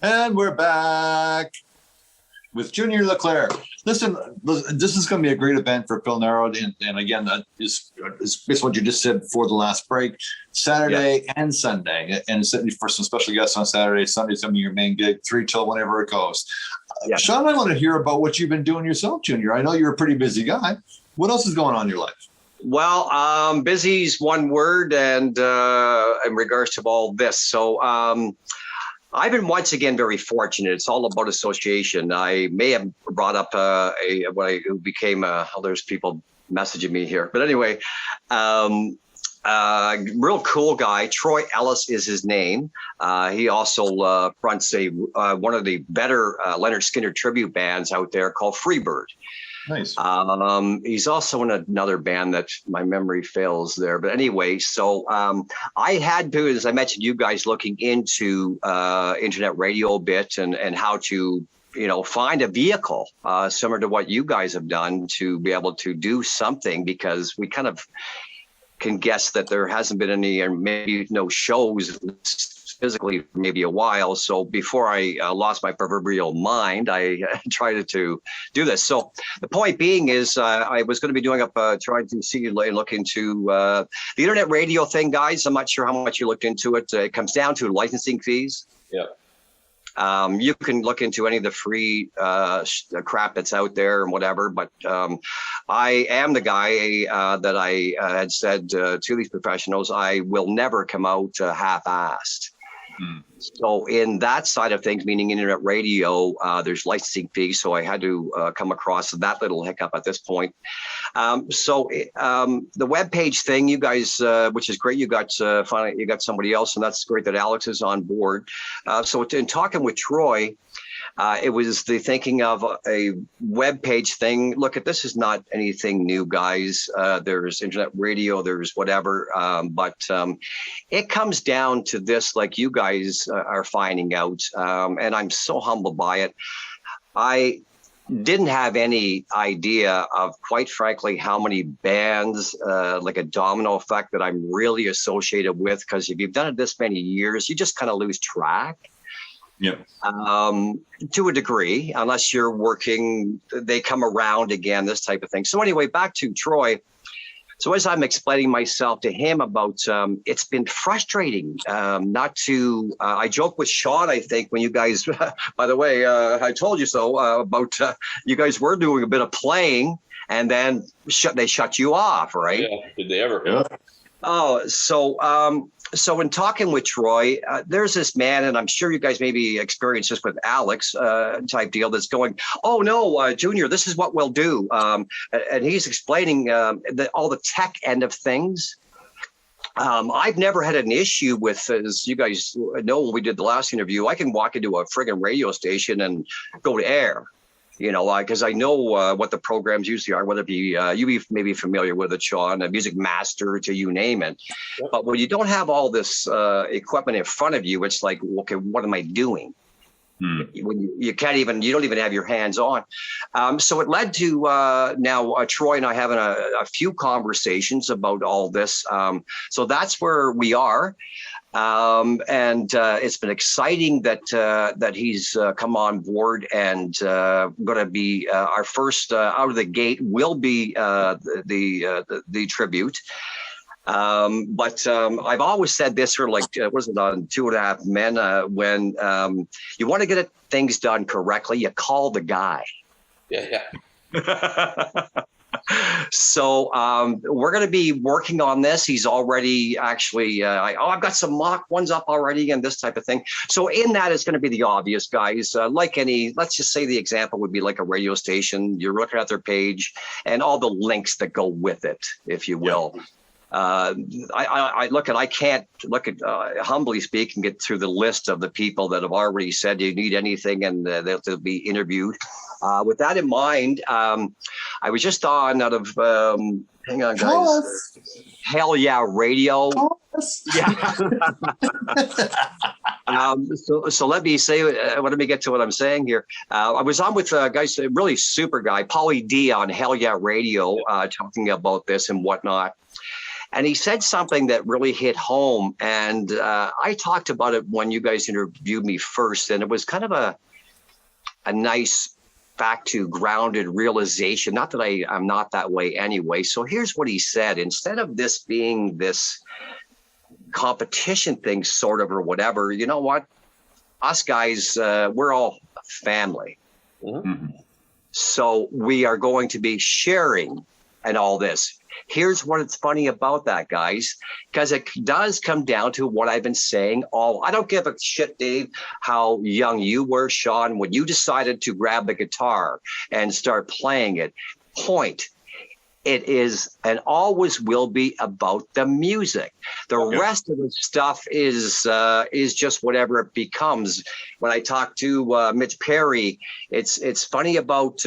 And we're back with Junior Leclerc. Listen, this is going to be a great event for Phil Narrow. And again, that is what you just said before the last break. Saturday and Sunday. And it's for some special guests on Saturday. Sunday's going to be your main gig, 3 till whenever it goes. Sean, I want to hear about what you've been doing yourself, Junior. I know you're a pretty busy guy. What else is going on in your life? Well, busy's one word, and in regards to all this. So I've been once again very fortunate. It's all about association. I may have brought up there's people messaging me here. But anyway, real cool guy. Troy Ellis is his name. He also fronts one of the better Leonard Skinner tribute bands out there called Freebird. Nice. He's also in another band that my memory fails there. But anyway, so I had to, as I mentioned, you guys looking into internet radio a bit and how to, find a vehicle similar to what you guys have done to be able to do something, because we kind of can guess that there hasn't been any, or maybe no shows physically for maybe a while. So before I lost my proverbial mind, I tried to do this. So the point being is I was going to be doing trying to see, look into the internet radio thing, guys. I'm not sure how much you looked into it. It comes down to licensing fees. Yeah. You can look into any of the free crap that's out there and whatever, but I am the guy that I had said to these professionals, I will never come out half-assed. So in that side of things, meaning internet radio, there's licensing fees. So I had to come across that little hiccup at this point. So the webpage thing, you guys, which is great, you got finally you got somebody else, and that's great that Alex is on board. So in talking with Troy, it was the thinking of a web page thing. Look, this is not anything new, guys. There's internet radio, there's whatever, but it comes down to this, like you guys are finding out, and I'm so humbled by it. I didn't have any idea of, quite frankly, how many bands, like a domino effect, that I'm really associated with, because if you've done it this many years, you just kind of lose track. Yeah. To a degree, unless you're working, they come around again, this type of thing. So anyway, back to Troy. So as I'm explaining myself to him about, it's been frustrating not to, I joke with Sean, I think, when you guys, by the way, I told you so, about you guys were doing a bit of playing, and then they shut you off, right? Yeah, did they ever? Yeah. Oh, so in talking with Troy, there's this man, and I'm sure you guys maybe experienced this with Alex type deal, that's going, oh no, Junior, this is what we'll do. And he's explaining all the tech end of things. I've never had an issue with, as you guys know, when we did the last interview, I can walk into a friggin' radio station and go to air. Because I know what the programs usually are, whether it be, you may be familiar with it, Sean, a Music Master, to you name it. Yep. But when you don't have all this equipment in front of you, it's like, okay, what am I doing? When you don't even have your hands on. So it led to now Troy and I having a few conversations about all this. So that's where we are. And it's been exciting that he's come on board, and going to be our first out of the gate will be the tribute. But I've always said this, or like, was it on 2.5 Men? When you want to get things done correctly, you call the guy. Yeah. So we're going to be working on this. He's already actually, I've got some mock ones up already and this type of thing. So in that, it's going to be the obvious, guys. Like any, let's just say the example would be like a radio station. You're looking at their page and all the links that go with it, if you will. Yeah. I can't look at, humbly speaking, get through the list of the people that have already said you need anything, and they'll be interviewed. With that in mind, I was just on out of, hang on, guys. Hell Yeah Radio. Yeah. So let me say, let me get to what I'm saying here. I was on with guys, a really super guy, Paulie D on Hell Yeah Radio, talking about this and whatnot. And he said something that really hit home. And I talked about it when you guys interviewed me first. And it was kind of a nice back to grounded realization. Not that I'm not that way anyway. So here's what he said. Instead of this being this competition thing, sort of, or whatever, you know what? Us guys, we're all family. Mm-hmm. So we are going to be sharing and all this. Here's what's funny about that, guys, because it does come down to what I've been saying I don't give a shit, Dave, how young you were, Sean, when you decided to grab the guitar and start playing it. Point. It is and always will be about the music. The rest of the stuff is just whatever it becomes. When I talk to Mitch Perry, it's funny about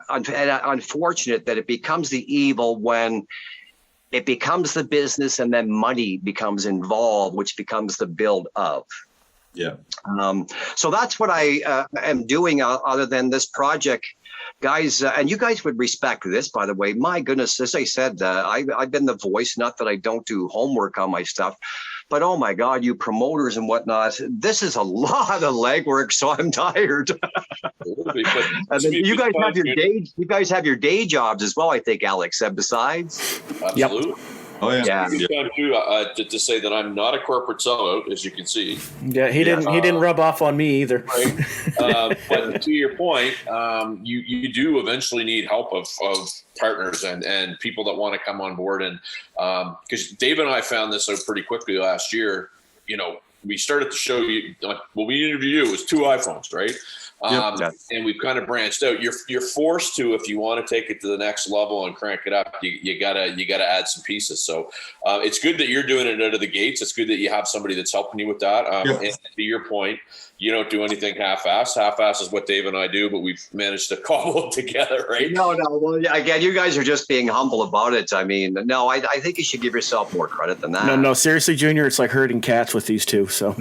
unfortunate that it becomes the evil when it becomes the business and then money becomes involved, which becomes the build of. Yeah. So that's what I am doing other than this project. Guys, and you guys would respect this, by the way. My goodness, as I said, I've been the voice, not that I don't do homework on my stuff, but oh my God, you promoters and whatnot, this is a lot of legwork, so I'm tired. And then you guys have your day jobs as well, I think Alex said, besides. Absolutely. Yep. Oh yeah. It's time too, to say that I'm not a corporate sellout, as you can see. Yeah, he didn't rub off on me either. Right. But to your point, you do eventually need help of partners and people that want to come on board. And because Dave and I found this out pretty quickly last year, we started to show you, when we interviewed you, it was 2 iPhones, right? And we've kind of branched out. You're forced to, if you want to take it to the next level and crank it up, you gotta add some pieces. So it's good that you're doing it out of the gates. It's good that you have somebody that's helping you with that. And to your point, you don't do anything half-assed. Half-assed is what Dave and I do, but we've managed to cobble it together, right? No. Well, again, you guys are just being humble about it. I mean, no, I think you should give yourself more credit than that. No, seriously, Junior, it's like herding cats with these two. So.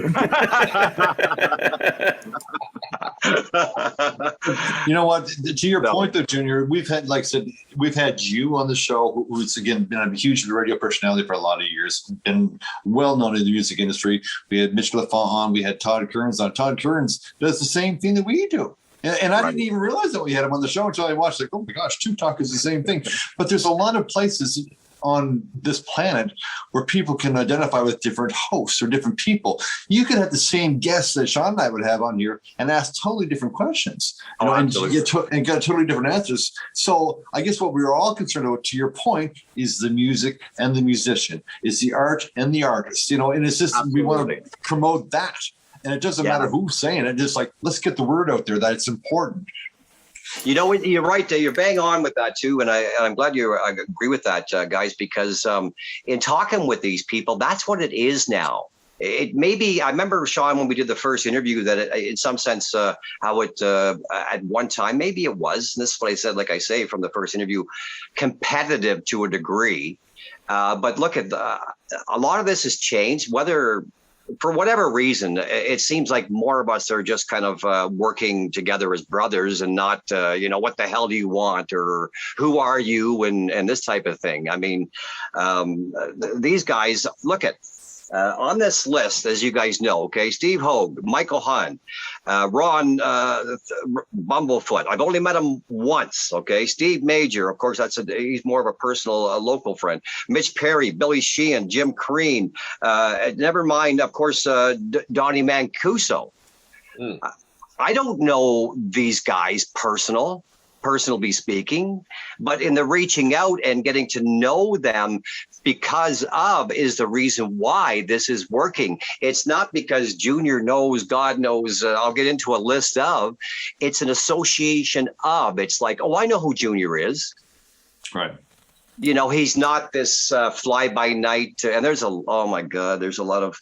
You know what? To your point, though, Junior, we've had, like I said, we've had you on the show, who's again been a huge radio personality for a lot of years, been well known in the music industry. We had Mitch LaFont on, we had Todd Kearns on. Todd Kearns does the same thing that we do. And I didn't even realize that we had him on the show until I watched, like, oh my gosh, Two Talk is the same thing. But there's a lot of places on this planet where people can identify with different hosts or different people. You could have the same guests that Sean and I would have on here and ask totally different questions, and get totally different answers. So I guess what we were all concerned about, to your point, is the music and the musician, is the art and the artist, and it's just, we want to promote that. And it doesn't matter who's saying it, just like, let's get the word out there that it's important. You know, you're right. You're bang on with that too, and I'm glad I agree with that, guys. Because in talking with these people, that's what it is now. It may be. I remember, Sean, when we did the first interview, that in some sense, how it at one time, maybe it was. And this is what I said, like I say, from the first interview, competitive to a degree. But look at a lot of this has changed. Whether for whatever reason, it seems like more of us are just kind of working together as brothers and not, what the hell do you want, or who are you, and this type of thing. I mean, these guys, look at on this list, as you guys know, okay, Steve Hogue, Michael Hahn, Ron Bumblefoot. I've only met him once, okay? Steve Major, of course, he's more of a personal local friend. Mitch Perry, Billy Sheehan, Jim Crean, never mind, of course, Donnie Mancuso. I don't know these guys personally speaking, but in the reaching out and getting to know them because of is the reason why this is working. It's not because Junior knows, God knows, I'll get into a list of, it's an association of. It's like, oh, I know who Junior is. Right. He's not this fly by night. And there's oh my God, there's a lot of,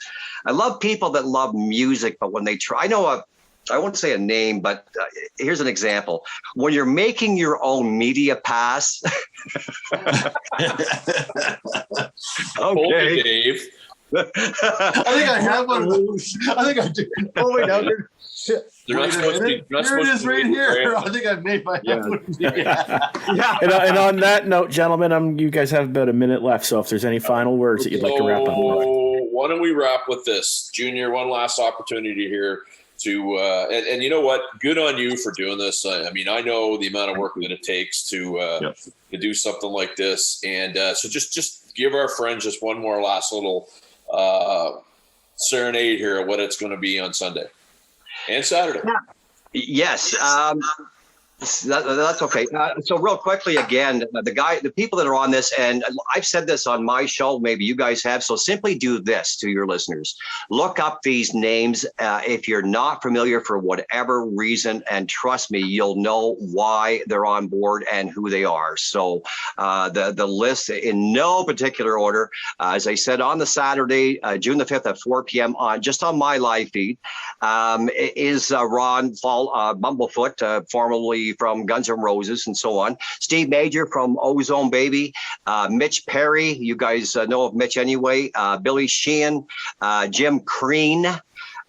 I love people that love music, but when they try, I won't say a name, but here's an example. When you're making your own media pass. Okay, Dave. I think I have one of those. I think I do. Oh, wait, now they're- They're not supposed to be. Here it is, right here. I think I made my. Yeah. Yeah. And on that note, gentlemen, you guys have about a minute left. So if there's any final words that you'd like to wrap up with. So why don't we wrap with this, Junior? One last opportunity here to, and you know what? Good on you for doing this. I mean, I know the amount of work that it takes to do something like this, and so just give our friends just one more last little serenade here of what it's going to be on Sunday and Saturday. Yes. That's okay. So real quickly, again, the people that are on this, and I've said this on my show, maybe you guys have. So simply do this to your listeners. Look up these names if you're not familiar for whatever reason, and trust me, you'll know why they're on board and who they are. So the list in no particular order, as I said, on the Saturday, June the 5th at 4 p.m. on my live feed is Ron Bumblefoot, formerly from Guns N' Roses and so on. Steve Major from Ozone Baby. Mitch Perry, you guys know of Mitch anyway. Billy Sheehan, Jim Crean,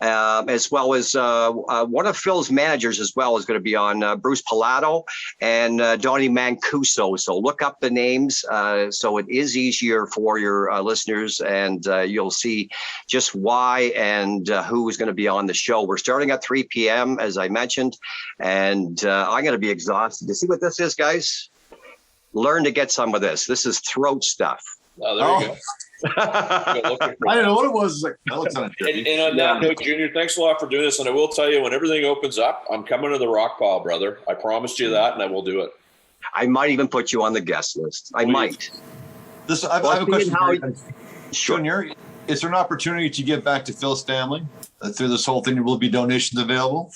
as well as one of Phil's managers as well is going to be on, Bruce Pilato and Donnie Mancuso. So look up the names so it is easier for your listeners, and you'll see just why and who is going to be on the show. We're starting at 3 p.m., as I mentioned, and I'm going to be excited to see what this is, guys. Learn to get some of this. This is throat stuff. Oh, there you go. I didn't know what it was. Like, that looks And on that note, Junior, thanks a lot for doing this. And I will tell you, when everything opens up, I'm coming to the rock pile, brother. I promised you that, and I will do it. I might even put you on the guest list. I might. I have a question for you. Sure. Junior, is there an opportunity to give back to Phil Stanley through this whole thing? Will be donations available?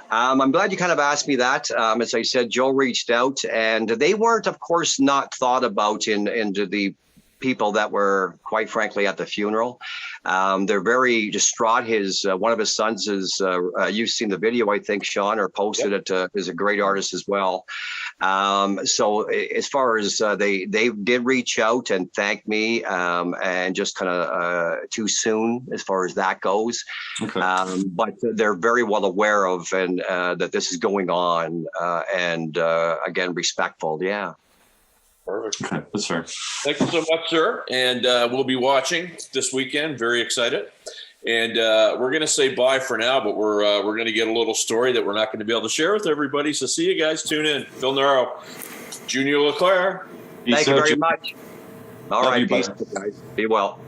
I'm glad you kind of asked me that. As I said, Joe reached out, and they weren't, of course, not thought about into the people that were, quite frankly, at the funeral. They're very distraught. One of his sons is, you've seen the video, I think, Sean, or posted it, is a great artist as well. So as far as they did reach out and thank me, and just kind of too soon as far as that goes. Okay. But they're very well aware of and that this is going on, and again, respectful. Yeah. Perfect. Okay, that's fair. Thank you so much, sir. And we'll be watching this weekend. Very excited. And we're going to say bye for now, but we're going to get a little story that we're not going to be able to share with everybody. So see you guys. Tune in. Phil Nero, Junior Leclerc. Thank you very much. All Love right. you, Peace, brother. guys. Be well.